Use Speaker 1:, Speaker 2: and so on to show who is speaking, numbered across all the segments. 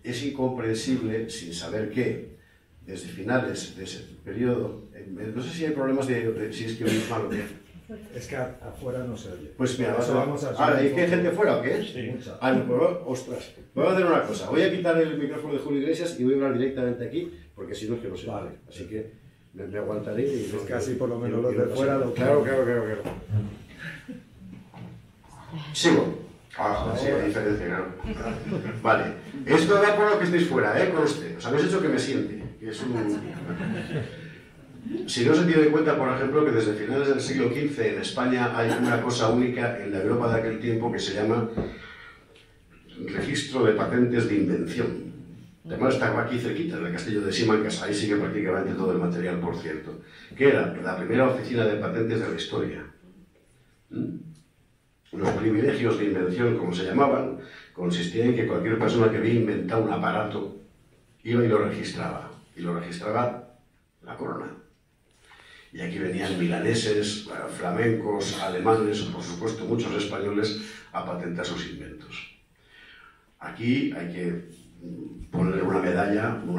Speaker 1: es incomprensible, sin saber que, desde finales de ese periodo, no sé si hay problemas si es que oís mal o qué.
Speaker 2: Es que afuera no se oye.
Speaker 1: Pues mira,
Speaker 2: vamos a
Speaker 1: ¿hay que gente fuera o qué?
Speaker 2: Sí, mucha.
Speaker 1: Ostras. Voy a hacer una cosa. Voy a quitar el micrófono de Julio Iglesias y voy a hablar directamente aquí, porque si no es que no se vale. Así que me aguantaré y
Speaker 2: es que así por lo menos los de fuera lo...
Speaker 1: Claro. Sigo. Sí, hay diferencia, claro. Vale. Esto da por lo que estéis fuera, con usted. Os habéis hecho que me siente. Que es un... Si no se tiene en cuenta, por ejemplo, que desde finales del siglo XV en España hay una cosa única en la Europa de aquel tiempo que se llama Registro de Patentes de Invención. Además está aquí cerquita, en el castillo de Simancas, ahí sigue prácticamente todo el material, por cierto, que era la primera oficina de patentes de la historia. Los privilegios de invención, como se llamaban, consistían en que cualquier persona que había inventado un aparato iba y lo registraba la corona. Y aquí venían milaneses, flamencos, alemanes, por supuesto muchos españoles, a patentar sus inventos. Aquí hay que ponerle una medalla no,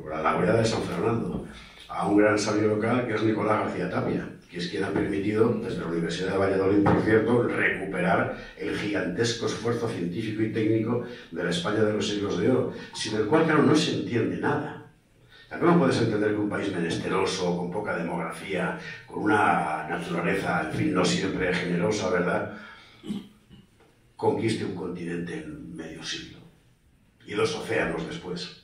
Speaker 1: la laureada de San Fernando, a un gran sabio local que es Nicolás García Tapia, que es quien ha permitido, desde la Universidad de Valladolid, por cierto, recuperar el gigantesco esfuerzo científico y técnico de la España de los siglos de oro, sin el cual, claro, no se entiende nada. ¿Cómo puedes entender que un país menesteroso, con poca demografía, con una naturaleza, en fin, no siempre generosa, ¿verdad?, conquiste un continente en medio siglo y 2 océanos después?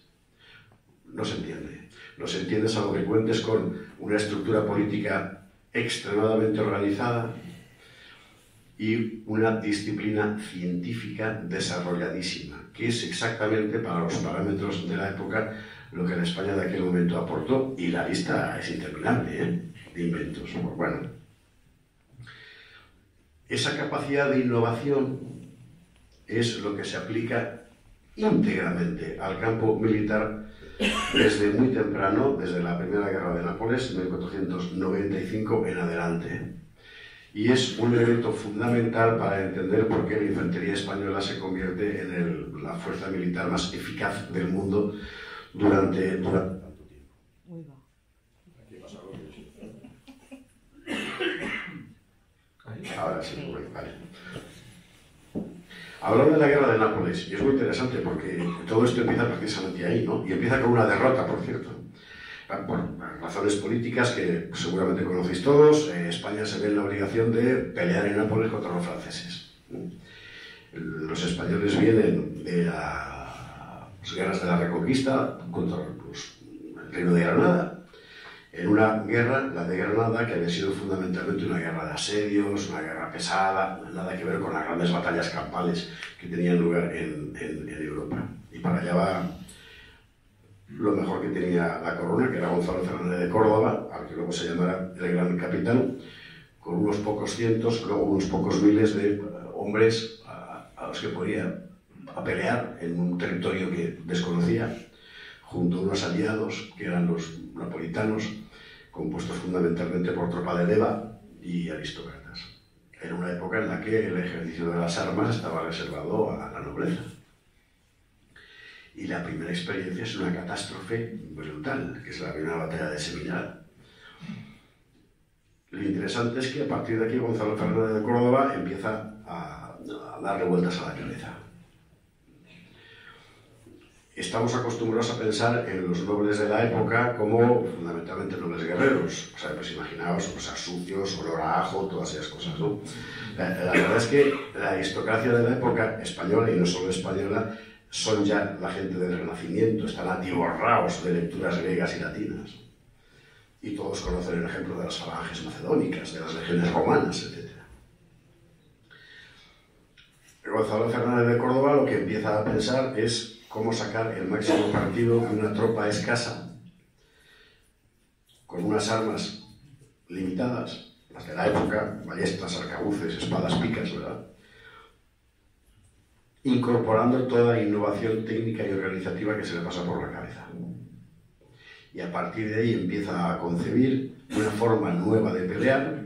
Speaker 1: No se entiende. No se entiende salvo que cuentes con una estructura política extremadamente organizada y una disciplina científica desarrolladísima, que es exactamente, para los parámetros de la época, lo que la España de aquel momento aportó, y la lista es interminable, de inventos. Bueno, esa capacidad de innovación es lo que se aplica íntegramente al campo militar desde muy temprano, desde la Primera Guerra de Nápoles, en 1495 en adelante. Y es un elemento fundamental para entender por qué la infantería española se convierte en la fuerza militar más eficaz del mundo durante tanto tiempo. Aquí pasa algo. Ahora sí, vale. Hablamos de la guerra de Nápoles, y es muy interesante porque todo esto empieza precisamente ahí, ¿no? Y empieza con una derrota, por cierto. Por razones políticas que seguramente conocéis todos, España se ve en la obligación de pelear en Nápoles contra los franceses. Los españoles vienen de las guerras de la Reconquista contra el Reino de Granada, en una guerra, la de Granada, que había sido fundamentalmente una guerra de asedios, una guerra pesada, nada que ver con las grandes batallas campales que tenían lugar en Europa. Y para allá va lo mejor que tenía la corona, que era Gonzalo Fernández de Córdoba, al que luego se llamara el Gran Capitán, con unos pocos cientos, luego unos pocos miles de hombres a los que podía pelear en un territorio que desconocía, junto a unos aliados que eran los napolitanos, compuestos fundamentalmente por tropa de leva y aristócratas. Era una época en la que el ejercicio de las armas estaba reservado a la nobleza. Y la primera experiencia es una catástrofe brutal, que es la primera batalla de Seminara. Lo interesante es que a partir de aquí Gonzalo Fernández de Córdoba empieza a darle vueltas a la cabeza. Estamos acostumbrados a pensar en los nobles de la época como fundamentalmente nobles guerreros. O sea, pues imaginaos, o sea, sucios, olor a ajo, todas esas cosas, ¿no? La verdad es que la aristocracia de la época española, y no solo española, son ya la gente del Renacimiento, están atiborrados de lecturas griegas y latinas. Y todos conocen el ejemplo de las falanges macedónicas, de las legiones romanas, etc. Gonzalo Fernández de Córdoba lo que empieza a pensar es cómo sacar el máximo partido de una tropa escasa, con unas armas limitadas, las de la época, ballestas, arcabuces, espadas, picas, ¿verdad?, incorporando toda innovación técnica y organizativa que se le pasa por la cabeza. Y a partir de ahí empieza a concebir una forma nueva de pelear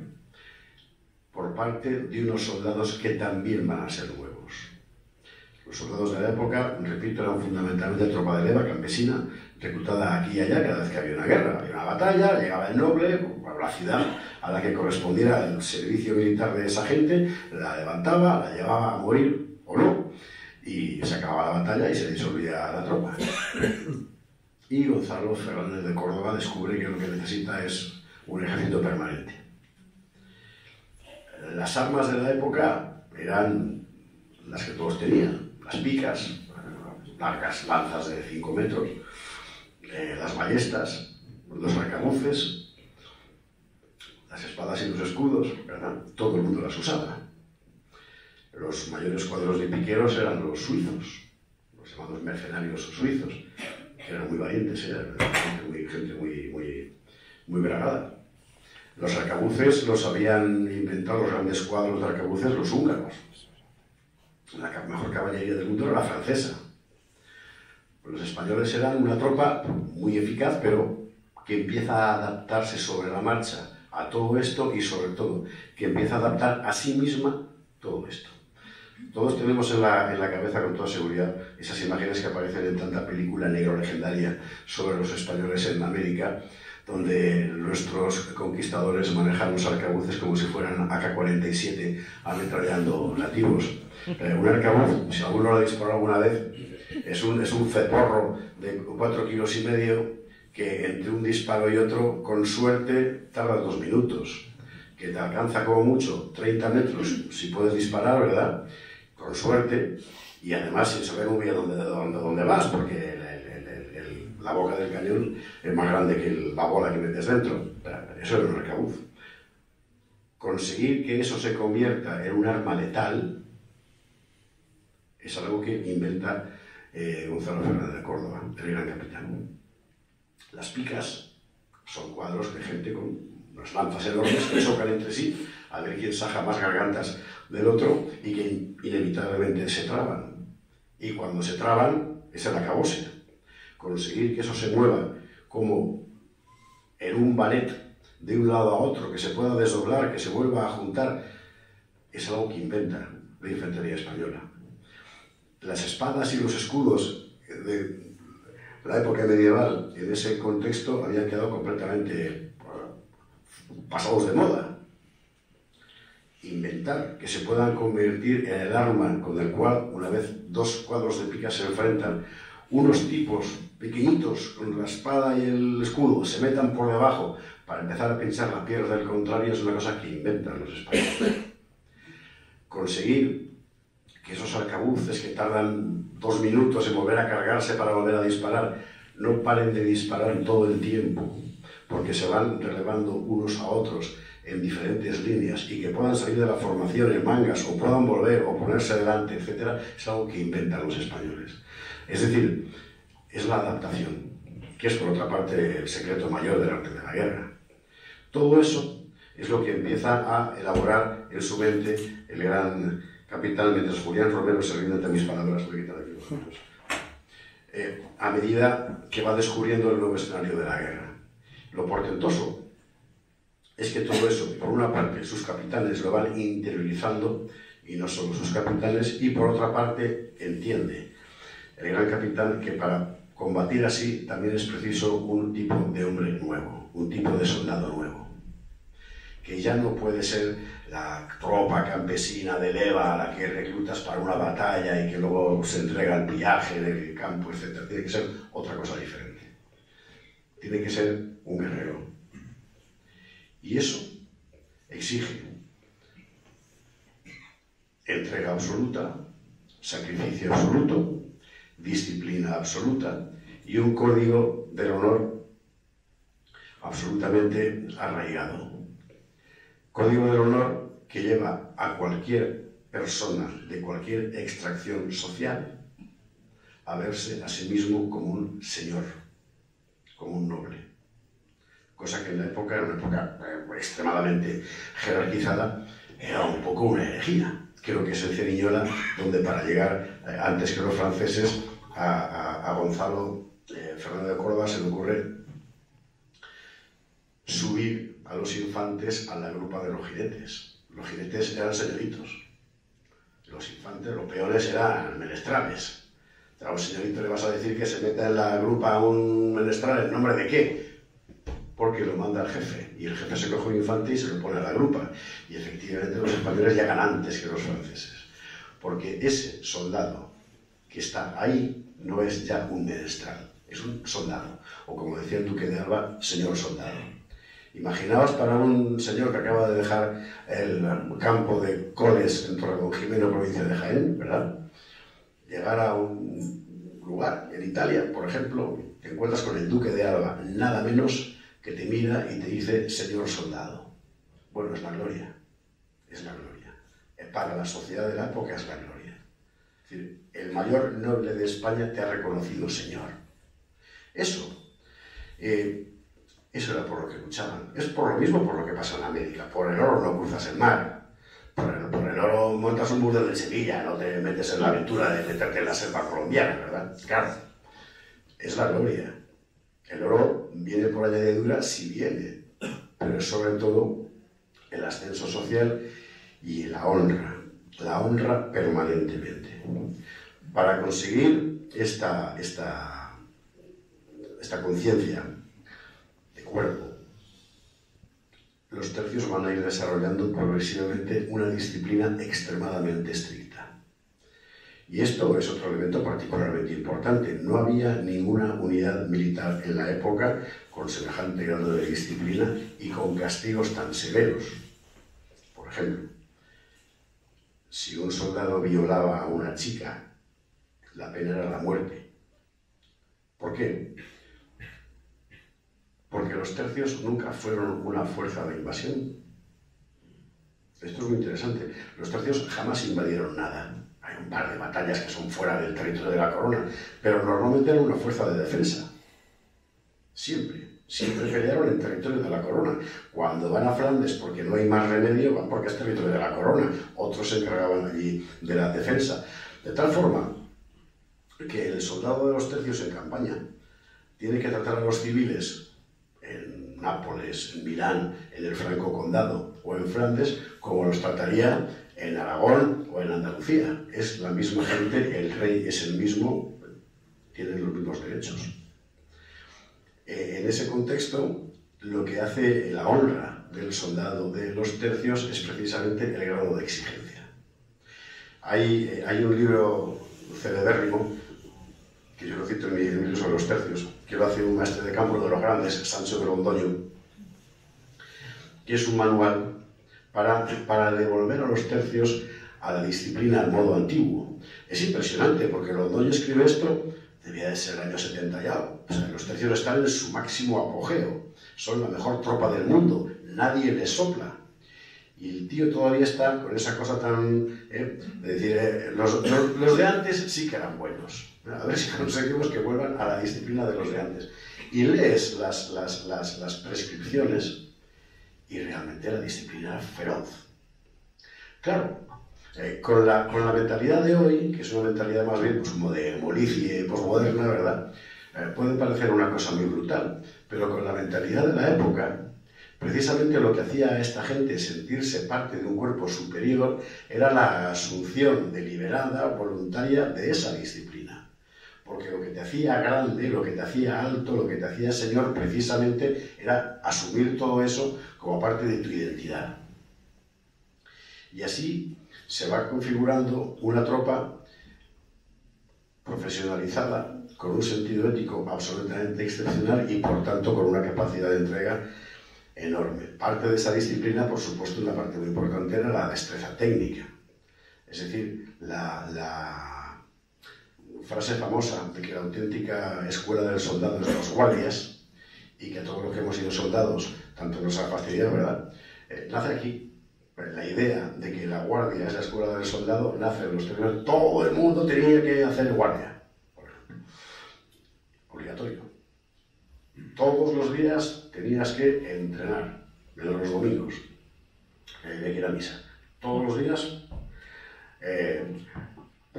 Speaker 1: por parte de unos soldados que también van a ser nuevos. Los soldados de la época, repito, eran fundamentalmente tropa de leva campesina, reclutada aquí y allá cada vez que había una guerra, había una batalla, llegaba el noble, a la ciudad a la que correspondiera el servicio militar de esa gente, la levantaba, la llevaba a morir o no, y se acababa la batalla y se disolvía la tropa. Y Gonzalo Fernández de Córdoba descubre que lo que necesita es un ejército permanente. Las armas de la época eran las que todos tenían, las picas, largas lanzas de 5 metros, las ballestas, los arcabuces, las espadas y los escudos, ¿verdad? Todo el mundo las usaba. Los mayores cuadros de piqueros eran los suizos, los llamados mercenarios suizos, que eran muy valientes, eran gente muy bragada. Los arcabuces los habían inventado, los grandes cuadros de arcabuces, los húngaros. La mejor caballería del mundo era la francesa. Los españoles eran una tropa muy eficaz, pero que empieza a adaptarse sobre la marcha a todo esto y, sobre todo, que empieza a adaptar a sí misma todo esto. Todos tenemos en la cabeza, con toda seguridad, esas imágenes que aparecen en tanta película negra legendaria sobre los españoles en América, donde nuestros conquistadores manejan los arcabuces como si fueran AK-47 ametrallando nativos. Un arcabuz, si alguno lo ha disparado alguna vez, es un ceporro de 4,5 kilos que entre un disparo y otro, con suerte, tarda 2 minutos, que te alcanza como mucho 30 metros si puedes disparar, ¿verdad? Con suerte, y además sin saber muy bien dónde vas, porque la boca del cañón es más grande que la bola que metes dentro. Eso es un arcabuz. Conseguir que eso se convierta en un arma letal es algo que inventa Gonzalo Fernández de Córdoba, el gran capitán. Las picas son cuadros de gente con unas lanzas enormes que chocan entre sí a ver quién saja más gargantas del otro y que inevitablemente se traban. Y cuando se traban, es el acabose. Conseguir que eso se mueva como en un ballet de un lado a otro, que se pueda desdoblar, que se vuelva a juntar, es algo que inventa la infantería española. Las espadas y los escudos de la época medieval en ese contexto habían quedado completamente pasados de moda. Inventar que se puedan convertir en el arma con el cual, una vez 2 cuadros de picas se enfrentan, unos tipos pequeñitos con la espada y el escudo se metan por debajo para empezar a pinchar la pierna del contrario, es una cosa que inventan los españoles. Conseguir que esos arcabuces que tardan 2 minutos en volver a cargarse para volver a disparar, no paren de disparar todo el tiempo, porque se van relevando unos a otros en diferentes líneas, y que puedan salir de la formación en mangas, o puedan volver, o ponerse delante, etc., es algo que inventan los españoles. Es decir, es la adaptación, que es por otra parte el secreto mayor del arte de la guerra. Todo eso es lo que empieza a elaborar en su mente el gran capitán, mientras Julián Romero se rinde ante mis palabras, voy a quitar aquí los ojos, a medida que va descubriendo el nuevo escenario de la guerra. Lo portentoso es que todo eso, por una parte, sus capitanes lo van interiorizando, y no solo sus capitanes, y por otra parte, entiende el gran capitán que para combatir así también es preciso un tipo de hombre nuevo, un tipo de soldado nuevo, que ya no puede ser la tropa campesina de leva a la que reclutas para una batalla y que luego se entrega al pillaje en el campo, etc. Tiene que ser otra cosa diferente. Tiene que ser un guerrero. Y eso exige entrega absoluta, sacrificio absoluto, disciplina absoluta y un código del honor absolutamente arraigado. Código del honor que lleva a cualquier persona de cualquier extracción social a verse a sí mismo como un señor, como un noble. Cosa que en la época, era una época extremadamente jerarquizada, era un poco una herejía. Creo que es en Ceriñola donde, para llegar antes que los franceses a Gonzalo Fernández de Córdoba, se le ocurre subir a los infantes a la grupa de los jinetes. Los jinetes eran señoritos. Los infantes, los peones eran menestrales. A un señorito le vas a decir que se meta en la grupa a un menestral, ¿en nombre de qué? Porque lo manda el jefe, y el jefe se coge un infante y se lo pone a la grupa. Y efectivamente los españoles llegan antes que los franceses. Porque ese soldado que está ahí no es ya un menestral, es un soldado. O como decía el duque de Alba, señor soldado. Imaginaos para un señor que acaba de dejar el campo de Coles en Torredonjimeno, provincia de Jaén, ¿verdad? Llegar a un lugar, en Italia, por ejemplo, te encuentras con el duque de Alba, nada menos que te mira y te dice señor soldado. Bueno, es la gloria, es la gloria. Para la sociedad de la época es la gloria. Es decir, el mayor noble de España te ha reconocido señor. Eso era por lo que luchaban. Es por lo mismo por lo que pasa en América. Por el oro no cruzas el mar. Por el oro montas un burdel en Sevilla, no te metes en la aventura de meterte en la selva colombiana, ¿verdad? Claro, es la gloria. El oro viene por añadidura si viene, pero es sobre todo el ascenso social y la honra permanentemente. Para conseguir esta conciencia de cuerpo, los tercios van a ir desarrollando progresivamente una disciplina extremadamente estricta. Y esto es otro elemento particularmente importante. No había ninguna unidad militar en la época con semejante grado de disciplina y con castigos tan severos. Por ejemplo, si un soldado violaba a una chica, la pena era la muerte. ¿Por qué? Porque los tercios nunca fueron una fuerza de invasión. Esto es muy interesante. Los tercios jamás invadieron nada. Hay un par de batallas que son fuera del territorio de la corona, pero normalmente eran una fuerza de defensa. Siempre pelearon en territorio de la corona. Cuando van a Flandes porque no hay más remedio, van porque es territorio de la corona. Otros se encargaban allí de la defensa. De tal forma que el soldado de los tercios en campaña tiene que tratar a los civiles en Nápoles, en Milán, en el Franco Condado o en Flandes, como los trataría en Aragón o en Andalucía. Es la misma gente, el rey es el mismo, tienen los mismos derechos. En ese contexto, lo que hace la honra del soldado de los tercios es precisamente el grado de exigencia. Hay un libro celebérrimo, que yo lo cito en mi libro sobre los tercios, que lo hace un maestre de campo de los grandes, Sancho de Londoño, que es un manual para devolver a los tercios a la disciplina al modo antiguo. Es impresionante, porque Londoño escribe esto, debía de ser el año 70 ya. O sea, los tercios están en su máximo apogeo, son la mejor tropa del mundo, nadie les sopla. Y el tío todavía está con esa cosa tan... de decir, los de antes sí que eran buenos. A ver si conseguimos que vuelvan a la disciplina de los de antes. Y lees las prescripciones y realmente la disciplina era feroz. Claro, con la mentalidad de hoy, que es una mentalidad más bien pues, como de molicie posmoderna, ¿verdad? Puede parecer una cosa muy brutal, pero con la mentalidad de la época, precisamente lo que hacía a esta gente sentirse parte de un cuerpo superior era la asunción deliberada, voluntaria de esa disciplina. Porque lo que te hacía grande, lo que te hacía alto, lo que te hacía señor, precisamente era asumir todo eso como parte de tu identidad. Y así se va configurando una tropa profesionalizada, con un sentido ético absolutamente excepcional y por tanto con una capacidad de entrega enorme. Parte de esa disciplina, por supuesto, una parte muy importante era la destreza técnica. Es decir, la frase famosa de que la auténtica escuela del soldado es de los guardias, y que a todos los que hemos sido soldados tanto nos ha fastidiado, ¿verdad? Nace aquí. La idea de que la guardia es la escuela del soldado nace en los terrenos. Todo el mundo tenía que hacer guardia. Obligatorio. Todos los días tenías que entrenar, menos los domingos, había que ir a misa. Todos los días,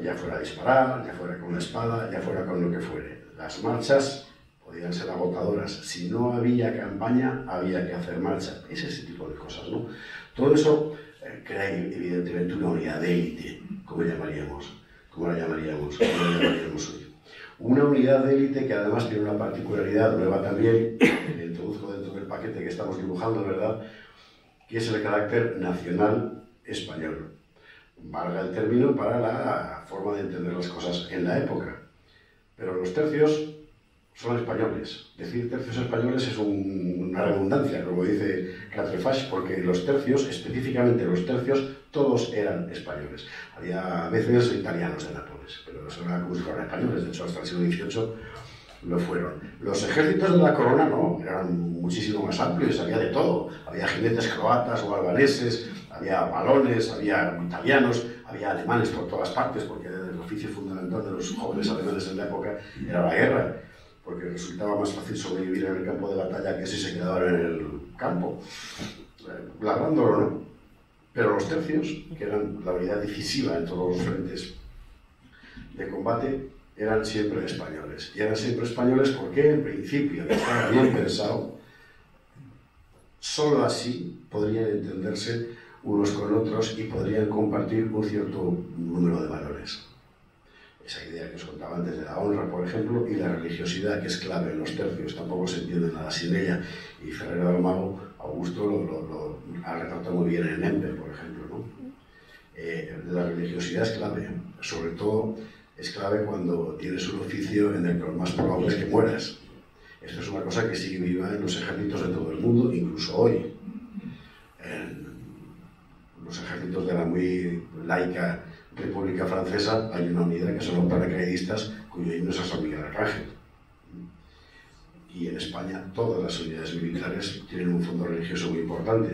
Speaker 1: ya fuera a disparar, ya fuera con una espada, ya fuera con lo que fuere. Las marchas podían ser agotadoras. Si no había campaña, había que hacer marcha. Es ese tipo de cosas, ¿no? Todo eso crea evidentemente una unidad de élite, como la llamaríamos hoy. Una unidad de élite que además tiene una particularidad nueva también, que introduzco dentro del paquete que estamos dibujando, ¿verdad?, que es el carácter nacional español. Valga el término para la forma de entender las cosas en la época. Pero los tercios son españoles. Decir tercios españoles es una redundancia, como dice Quatrefages, porque los tercios, específicamente los tercios, todos eran españoles. Había a veces italianos de Nápoles, pero eso era como si fueran españoles. De hecho, hasta el siglo XVIII lo fueron. Los ejércitos de la corona no, eran muchísimo más amplios, había de todo. Había jinetes croatas o albaneses, había valones, había italianos, había alemanes por todas partes, porque el oficio fundamental de los jóvenes alemanes en la época era la guerra, porque resultaba más fácil sobrevivir en el campo de batalla que si se quedaban en el campo, labrándolo, ¿no? Pero los tercios, que eran la unidad decisiva en todos los frentes de combate, eran siempre españoles. Y eran siempre españoles porque, en principio, estaba bien pensado, solo así podrían entenderse unos con otros y podrían compartir un cierto número de valores. Esa idea que os contaba antes de la honra, por ejemplo, y la religiosidad, que es clave en los tercios, tampoco se entiende nada sin ella. Y Ferrer de Almagro, Augusto, lo ha retratado muy bien en Nempe, por ejemplo, ¿no? La religiosidad es clave, sobre todo es clave cuando tienes un oficio en el que lo más probable es que mueras. Esto es una cosa que sigue viva en los ejércitos de todo el mundo, incluso hoy. En los ejércitos de la muy laica República Francesa hay una unidad que son los paracaidistas, cuyo himno es a San Miguel Arcángel. Y en España todas las unidades militares tienen un fondo religioso muy importante.